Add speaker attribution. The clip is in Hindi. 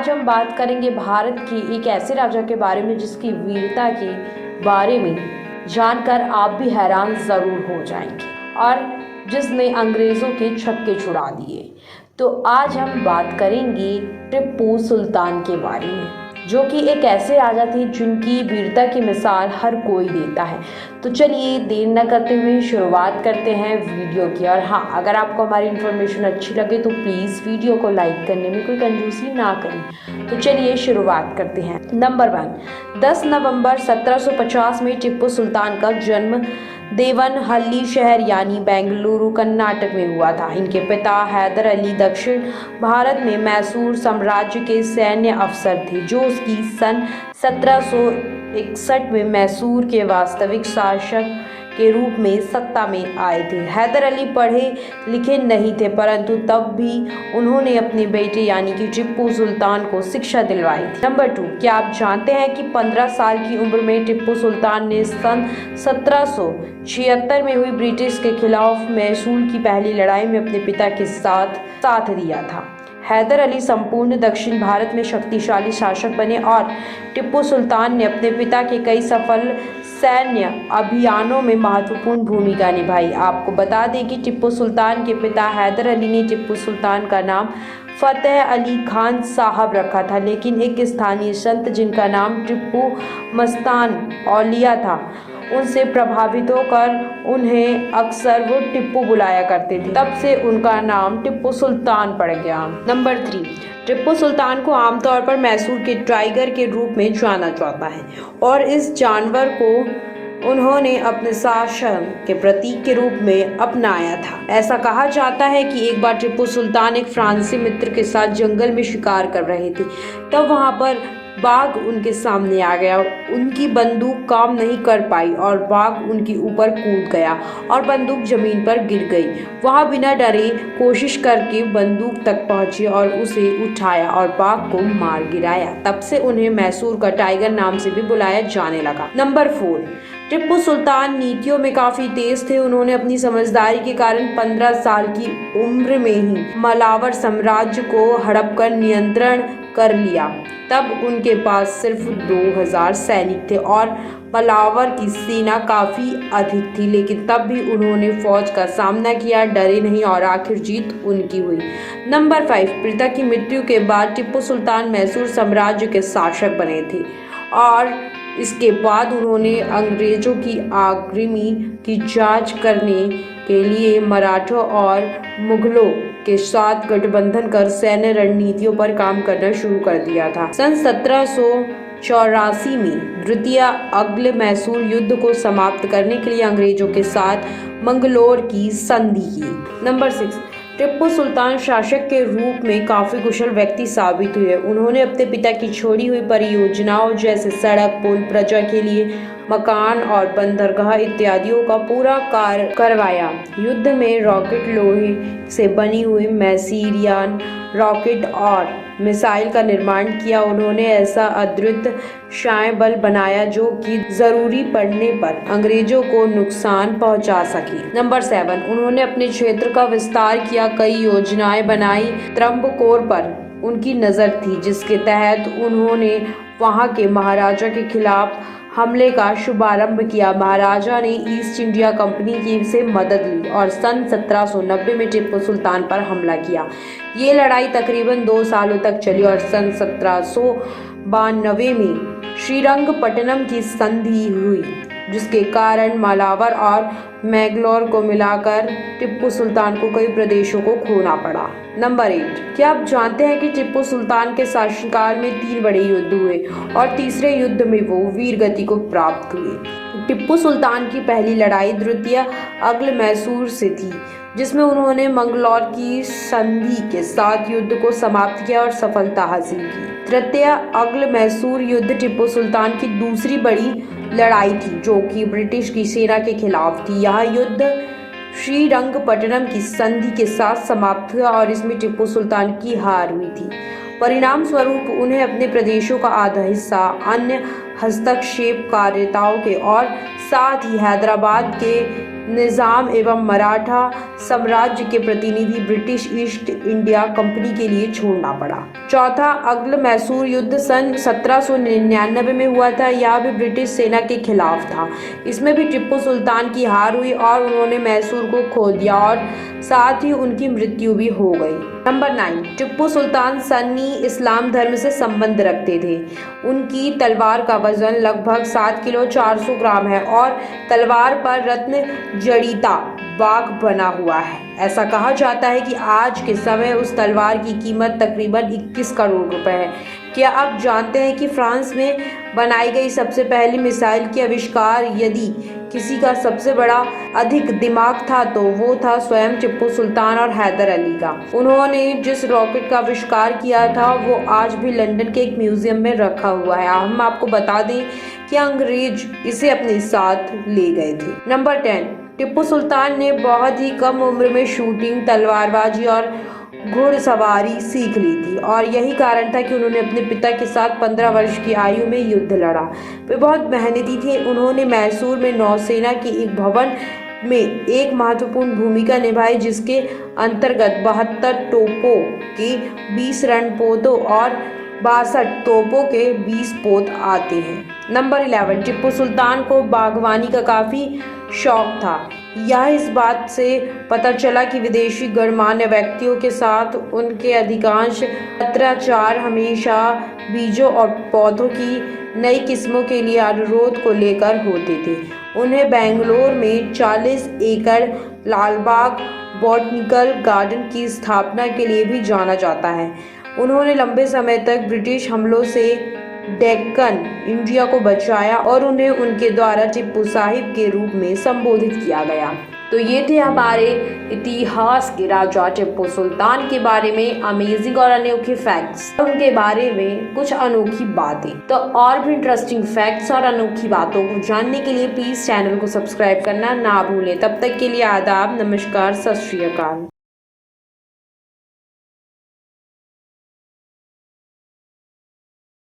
Speaker 1: आज हम बात करेंगे भारत की एक ऐसे राजा के बारे में जिसकी वीरता के बारे में जानकर आप भी हैरान ज़रूर हो जाएंगे और जिसने अंग्रेज़ों के छक्के छुड़ा दिए। तो आज हम बात करेंगे टिप्पू सुल्तान के बारे में, जो कि एक ऐसे राजा थे जिनकी वीरता की मिसाल हर कोई देता है। तो चलिए देर न करते हुए शुरुआत करते हैं वीडियो की। और हाँ, अगर आपको हमारी इन्फॉर्मेशन अच्छी लगे तो प्लीज़ वीडियो को लाइक करने में कोई कंजूसी ना करें। तो चलिए शुरुआत करते हैं। नंबर 1, 10 नवंबर 1750 में टिप्पू सुल्तान का जन्म देवनहल्ली शहर यानी बेंगलुरु कर्नाटक में हुआ था। इनके पिता हैदर अली दक्षिण भारत में मैसूर साम्राज्य के सैन्य अफसर थे, जो उसकी सन 1761 में मैसूर के वास्तविक शासक के रूप में सत्ता में आए थे। हैदर अली पढ़े लिखे नहीं थे, परंतु तब भी उन्होंने अपने बेटे यानी कि टिप्पू सुल्तान को शिक्षा दिलवाई थी। नंबर 2, क्या आप जानते हैं कि 15 साल की उम्र में टिप्पू सुल्तान ने सन 1776 में हुई ब्रिटिश के खिलाफ मैसूर की पहली लड़ाई में अपने पिता के साथ दिया था। हैदर अली संपूर्ण दक्षिण भारत में शक्तिशाली शासक बने और टिप्पू सुल्तान ने अपने पिता के कई सफल सैन्य अभियानों में महत्वपूर्ण भूमिका निभाई। आपको बता दें कि टिप्पू सुल्तान के पिता हैदर अली ने टिप्पू सुल्तान का नाम फतेह अली खान साहब रखा था, लेकिन एक स्थानीय संत जिनका नाम टिप्पू मस्तान औलिया था, उनसे प्रभावित होकर उन्हें अक्सर वो टिप्पू बुलाया करते थे। तब से उनका नाम टिप्पू सुल्तान पड़ गया। नंबर 3, टिप्पू सुल्तान को आमतौर पर मैसूर के टाइगर के रूप में जाना जाता है और इस जानवर को उन्होंने अपने शासन के प्रतीक के रूप में अपनाया था। ऐसा कहा जाता है कि एक बार टिप्पू सुल्तान एक फ्रांसीसी मित्र के साथ जंगल में शिकार कर रहे थे, तब वहां पर बाघ उनके सामने आ गया। उनकी बंदूक काम नहीं कर पाई और बाघ उनके ऊपर कूद गया और बंदूक जमीन पर गिर गई। वहां बिना डरे कोशिश करके बंदूक तक पहुंचे और उसे उठाया और बाघ को मार गिराया। तब से उन्हें मैसूर का टाइगर नाम से भी बुलाया जाने लगा। नंबर 4, टिप्पू सुल्तान नीतियों में काफी तेज थे। उन्होंने अपनी समझदारी के कारण 15 साल की उम्र में ही मालावर साम्राज्य को हड़प कर नियंत्रण कर लिया। तब उनके पास सिर्फ 2000 सैनिक थे और मालावर की सेना काफी अधिक थी, लेकिन तब भी उन्होंने फौज का सामना किया, डरे नहीं और आखिर जीत उनकी हुई। नंबर 5, पिता की मृत्यु के बाद टिप्पू सुल्तान मैसूर साम्राज्य के शासक बने थे और इसके बाद उन्होंने अंग्रेजों की आक्रामणी की जांच करने के लिए मराठों और मुगलों के साथ गठबंधन कर सैन्य रणनीतियों पर काम करना शुरू कर दिया था। सन 1784 में द्वितीय अंग्ल मैसूर युद्ध को समाप्त करने के लिए अंग्रेजों के साथ मंगलोर की संधि की। नंबर 6, टिप्पू सुल्तान शासक के रूप में काफी कुशल व्यक्ति साबित हुए। उन्होंने अपने पिता की छोड़ी हुई परियोजनाओं जैसे सड़क, पुल, प्रजा के लिए मकान और बंदरगाह इत्यादियों का पूरा कार्य करवाया। युद्ध में रॉकेट, लोहे से बनी हुई मैसीरियन रॉकेट और मिसाइल का निर्माण किया। उन्होंने ऐसा अद्वितीय सैन्य बल बनाया जो कि जरूरी पड़ने पर अंग्रेजों को नुकसान पहुंचा सके। नंबर 7, उन्होंने अपने क्षेत्र का विस्तार किया, कई योजनाएं बनाई। त्रंबकोर पर उनकी नज़र थी, जिसके तहत उन्होंने वहां के महाराजा के खिलाफ हमले का शुभारंभ किया। महाराजा ने ईस्ट इंडिया कंपनी की से मदद ली और सन 1790 में टिप्पू सुल्तान पर हमला किया। ये लड़ाई तकरीबन 2 सालों तक चली और सन 1792 में श्रीरंगपट्टनम की संधि हुई, जिसके कारण मालावर और मैंगलोर को मिलाकर टिप्पू सुल्तान को कई प्रदेशों को खोना पड़ा। नंबर 8, क्या आप जानते हैं कि टिप्पू सुल्तान के शासनकाल में 3 बड़े युद्ध हुए और तीसरे युद्ध में वो वीर गति को प्राप्त हुए। टिप्पू सुल्तान की पहली लड़ाई द्वितीय अंग्ल मैसूर से थी, जिसमें उन्होंने मंगलौर की संधि के साथ युद्ध को समाप्त किया और सफलता हासिल की। तृतीय अंग्ल मैसूर युद्ध टिप्पू सुल्तान की दूसरी बड़ी लड़ाई थी, जो कि ब्रिटिश की सेना के खिलाफ थी। यह युद्ध श्रीरंगपट्टनम की संधि के साथ समाप्त हुआ और इसमें टिप्पू सुल्तान की हार हुई थी। परिणाम स्वरूप उन्हें अपने प्रदेशों का आधा हिस्सा अन्य हस्तक्षेपकारिताओं के और साथ ही हैदराबाद के निज़ाम एवं मराठा साम्राज्य के प्रतिनिधि ब्रिटिश ईस्ट इंडिया कंपनी के लिए छोड़ना पड़ा। चौथा, अगल मैसूर युद्ध सन 1799 में हुआ था। यह भी ब्रिटिश सेना के खिलाफ था। इसमें भी टिप्पू सुल्तान की हार हुई और उन्होंने मैसूर को खो दिया और साथ ही उनकी मृत्यु भी हो गई। नंबर 9, टिप्पू सुल्तान सन्नी इस्लाम धर्म से संबंध रखते थे। उनकी तलवार का वजन लगभग 7 किलो 400 ग्राम है और तलवार पर रत्न जड़ीता बाग बना हुआ है। ऐसा कहा जाता है कि आज के समय उस तलवार की कीमत तकरीबन 21 करोड़ रुपए है। क्या आप जानते हैं कि फ्रांस में बनाई गई सबसे पहली मिसाइल के आविष्कार यदि किसी का सबसे बड़ा अधिक दिमाग था तो वो था स्वयं टिप्पू सुल्तान और हैदर अली का। उन्होंने जिस रॉकेट का आविष्कार किया था वो आज भी लंदन के एक म्यूजियम में रखा हुआ है। हम आपको बता दें कि अंग्रेज इसे अपने साथ ले गए थे। नंबर 10, टिप्पू सुल्तान ने बहुत ही कम उम्र में शूटिंग, तलवारबाजी और घुड़सवारी सीख ली थी और यही कारण था कि उन्होंने अपने पिता के साथ 15 वर्ष की आयु में युद्ध लड़ा। वे बहुत मेहनती थे। उन्होंने मैसूर में नौसेना के एक भवन में एक महत्वपूर्ण भूमिका निभाई जिसके अंतर्गत 72 तोपों के 20 रणपोतों और 62 तोपों के 20 पोत आते हैं। नंबर 11, टिप्पू सुल्तान को बागवानी का काफ़ी शौक था। यह इस बात से पता चला कि विदेशी गणमान्य व्यक्तियों के साथ उनके अधिकांश पत्राचार हमेशा बीजों और पौधों की नई किस्मों के लिए अनुरोध को लेकर होते थे। उन्हें बेंगलोर में 40 एकड़ लालबाग बॉटनिकल गार्डन की स्थापना के लिए भी जाना जाता है। उन्होंने लंबे समय तक ब्रिटिश हमलों से डेक्कन इंडिया को बचाया और उन्हें उनके द्वारा टिप्पू साहिब के रूप में संबोधित किया गया। तो ये थे हमारे इतिहास के राजा टिप्पू सुल्तान के बारे में अमेजिंग और अनोखे फैक्ट्स, उनके बारे में कुछ अनोखी बातें। तो और भी इंटरेस्टिंग फैक्ट्स और अनोखी बातों को जानने के लिए प्लीज़ चैनल को सब्सक्राइब करना ना भूलें। तब तक के लिए आदाब, नमस्कार, सत श्री अकाल।